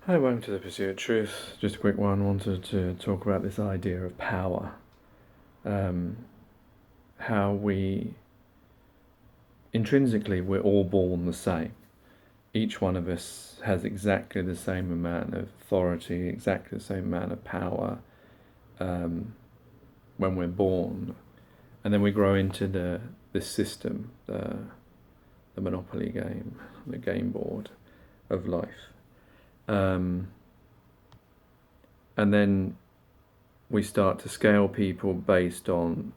Hi, welcome to the Pursuit of Truth. Just a quick one. Wanted to talk about this idea of power. How we intrinsically we're all born the same. Each one of us has exactly the same amount of authority, exactly the same amount of power when we're born, and then we grow into this system, the Monopoly game, the game board of life. And then we start to scale people based on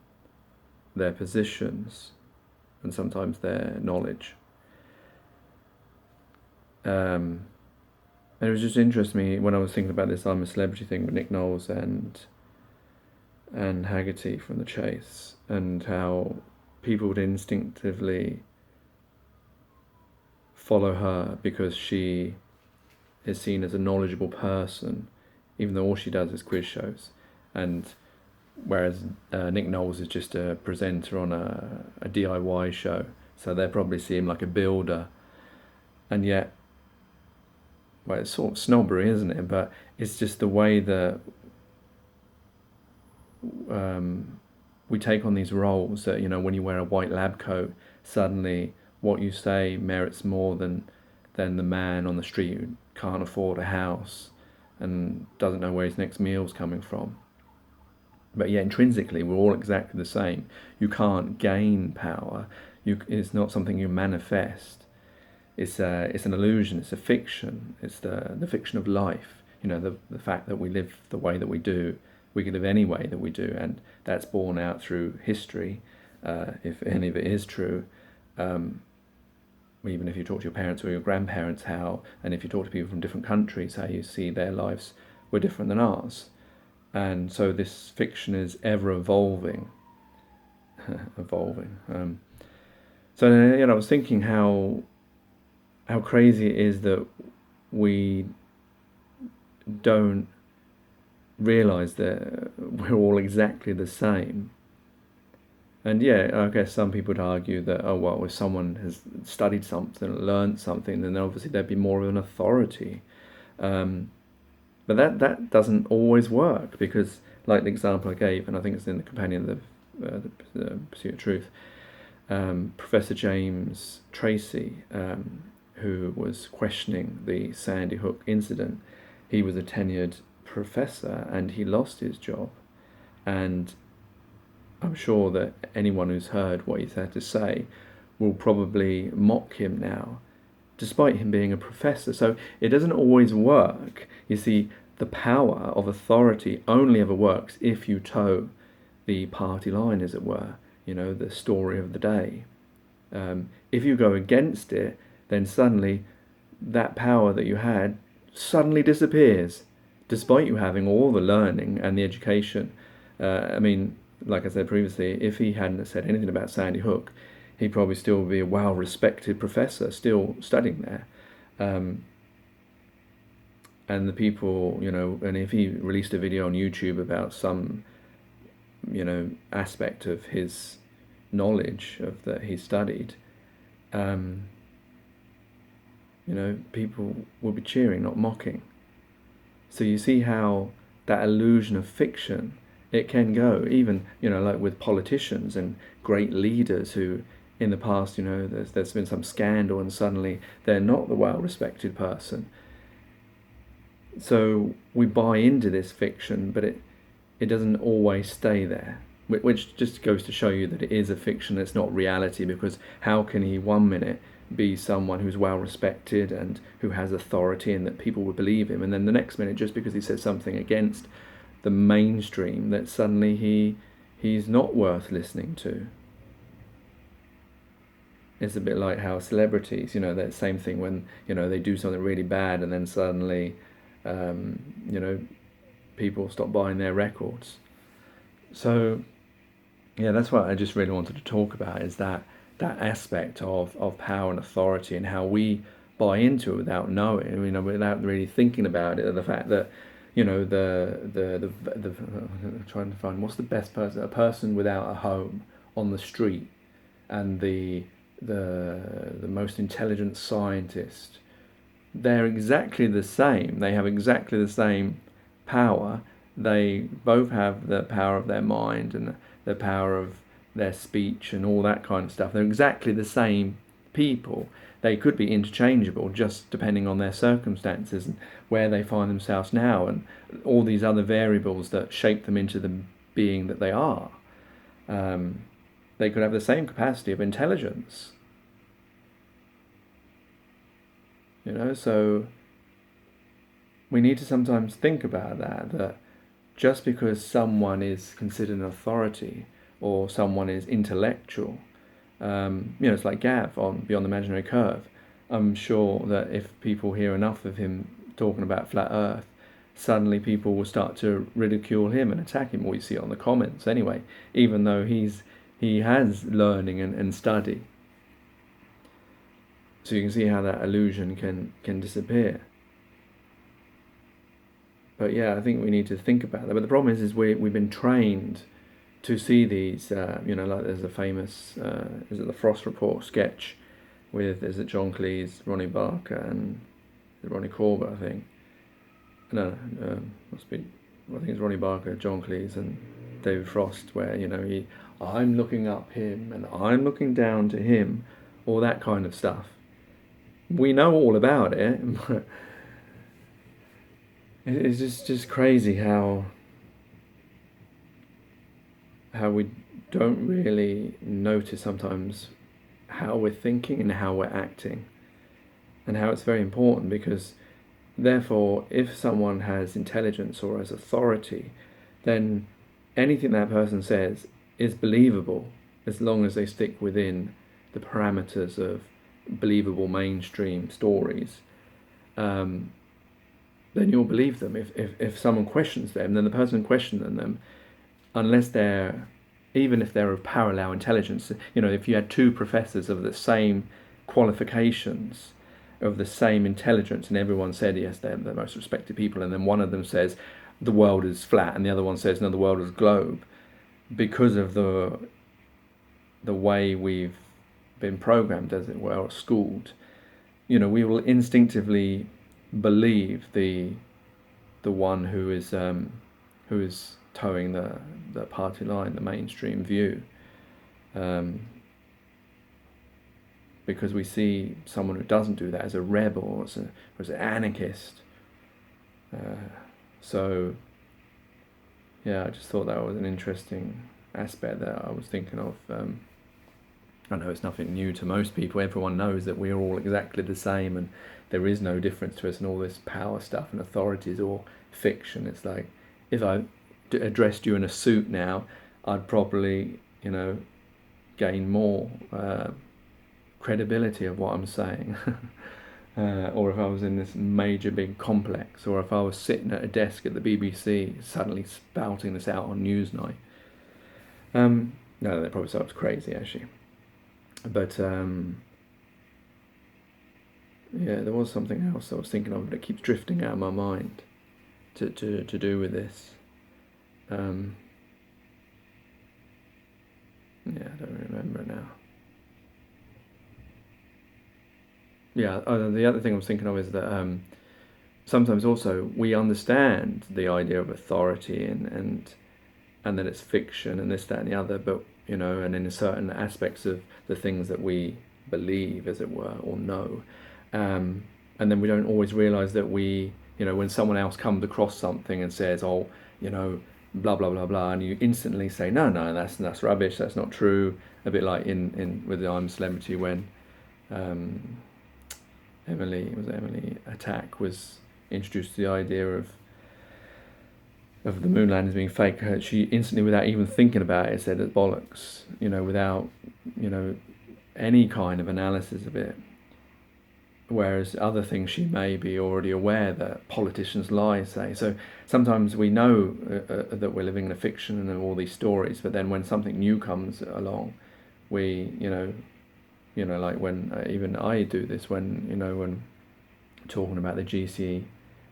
their positions and sometimes their knowledge. And it was just interesting me when I was thinking about this I'm a Celebrity thing with Nick Knowles and Haggerty from The Chase, and how people would instinctively follow her because she is seen as a knowledgeable person, even though all she does is quiz shows. And whereas Nick Knowles is just a presenter on a DIY show, so they probably see him like a builder. And yet, well, it's sort of snobbery, isn't it? But it's just the way that we take on these roles that, when you wear a white lab coat, suddenly what you say merits more than the man on the street who can't afford a house and doesn't know where his next meal's coming from. But yet intrinsically we're all exactly the same. You can't gain power. It's not something you manifest. It's an illusion. It's a fiction. It's the fiction of life. The fact that we live the way that we do, we can live any way that we do, and that's borne out through history, if any of it is true. Even if you talk to your parents or your grandparents, and if you talk to people from different countries, how you see their lives were different than ours. And so this fiction is ever evolving. So I was thinking how crazy it is that we don't realize that we're all exactly the same. And yeah, I guess some people would argue that, oh well, if someone has studied something, learned something, then obviously there'd be more of an authority. But that doesn't always work, because, like the example I gave, and I think it's in the companion of the Pursuit of Truth, Professor James Tracy, who was questioning the Sandy Hook incident, he was a tenured professor and he lost his job. And I'm sure that anyone who's heard what he's had to say will probably mock him now, despite him being a professor. So it doesn't always work. You see, the power of authority only ever works if you toe the party line, as it were, the story of the day. If you go against it, then suddenly that power that you had suddenly disappears, despite you having all the learning and the education. Like I said previously, if he hadn't said anything about Sandy Hook, he'd probably still be a well-respected professor, still studying there. And the people, and if he released a video on YouTube about some, aspect of his knowledge that he studied, people will be cheering, not mocking. So you see how that illusion of fiction, it can go, even, like with politicians and great leaders who in the past, there's been some scandal and suddenly they're not the well-respected person. So we buy into this fiction, but it doesn't always stay there, which just goes to show you that it is a fiction, it's not reality, because how can he 1 minute be someone who's well respected and who has authority and that people would believe him, and then the next minute, just because he says something against the mainstream, that suddenly he's not worth listening to. It's a bit like how celebrities, that same thing when, they do something really bad and then suddenly, people stop buying their records. So, yeah, that's what I just really wanted to talk about, is that aspect of power and authority, and how we buy into it without knowing, without really thinking about it, and the fact that, the trying to find what's the best person, a person without a home on the street, and the most intelligent scientist they're exactly the same. They have exactly the same power. They both have the power of their mind and the power of their speech and all that kind of stuff. They're exactly the same people. They could be interchangeable just depending on their circumstances and where they find themselves now and all these other variables that shape them into the being that they are. They could have the same capacity of intelligence. So we need to sometimes think about that just because someone is considered an authority or someone is intellectual, it's like Gav on Beyond the Imaginary Curve. I'm sure that if people hear enough of him talking about flat Earth, suddenly people will start to ridicule him and attack him. Or you see it on the comments anyway, even though he has learning and study. So you can see how that illusion can disappear. But yeah, I think we need to think about that. But the problem is we've been trained to see these, like there's a famous, is it the Frost Report sketch with, is it John Cleese, Ronnie Barker, and Ronnie Corbett, I think. No, must be, I think it's Ronnie Barker, John Cleese, and David Frost, where, I'm looking up him, and I'm looking down to him, all that kind of stuff. We know all about it, but it's just crazy how we don't really notice sometimes how we're thinking and how we're acting, and how it's very important, because therefore if someone has intelligence or has authority, then anything that person says is believable as long as they stick within the parameters of believable mainstream stories. Then you'll believe them. If someone questions them, then the person questioning them, unless even if they're of parallel intelligence, if you had two professors of the same qualifications, of the same intelligence, and everyone said, yes, they're the most respected people, and then one of them says the world is flat, and the other one says, no, the world is globe, because of the way we've been programmed, as it were, or schooled, we will instinctively believe the one who is towing the party line, the mainstream view, because we see someone who doesn't do that as a rebel or as an anarchist. So yeah, I just thought that was an interesting aspect that I was thinking of. I know it's nothing new to most people. Everyone knows that we're all exactly the same and there is no difference to us, and all this power stuff and authority is all fiction. It's like, if I addressed you in a suit now, I'd probably, gain more credibility of what I'm saying. Or if I was in this major big complex, or if I was sitting at a desk at the BBC suddenly spouting this out on Newsnight. No, they probably thought I was crazy, actually. But yeah, there was something else I was thinking of, but it keeps drifting out of my mind to do with this. Yeah, I don't remember now. Yeah, the other thing I was thinking of is that sometimes also we understand the idea of authority and that it's fiction and this, that, and the other, but and in certain aspects of the things that we believe, as it were, or know, and then we don't always realise that when someone else comes across something and says, oh, blah blah blah blah, and you instantly say, no, that's rubbish, that's not true. A bit like in with the I'm a Celebrity, when Emily Attack was introduced to the idea of the moon landings being fake. She instantly, without even thinking about it, said it's bollocks, without any kind of analysis of it. Whereas other things she may be already aware that politicians lie, say. So sometimes we know that we're living in a fiction and all these stories, but then when something new comes along, we like when even I do this, when talking about the GCE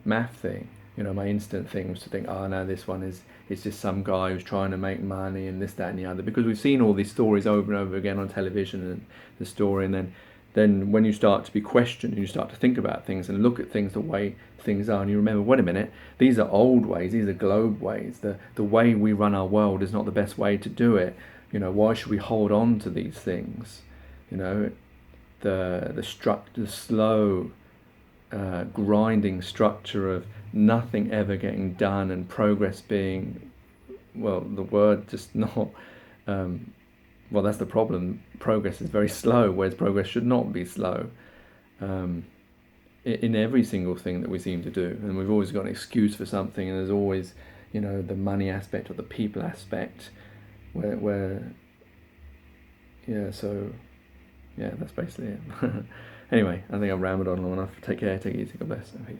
math thing, my instant thing was to think, oh no, this one is just some guy who's trying to make money and this, that, and the other, because we've seen all these stories over and over again on television and the story, and then then when you start to be questioned and you start to think about things and look at things the way things are, and you remember, wait a minute, these are old ways, these are globe ways. The way we run our world is not the best way to do it. Why should we hold on to these things? The slow grinding structure of nothing ever getting done and progress being, well, the word just not, well, that's the problem. Progress is very slow, whereas progress should not be slow. In every single thing that we seem to do, and we've always got an excuse for something, and there's always, the money aspect or the people aspect, where yeah, so yeah, that's basically it. Anyway, I think I've rambled on long enough. Take care, take it easy, God bless, and peace.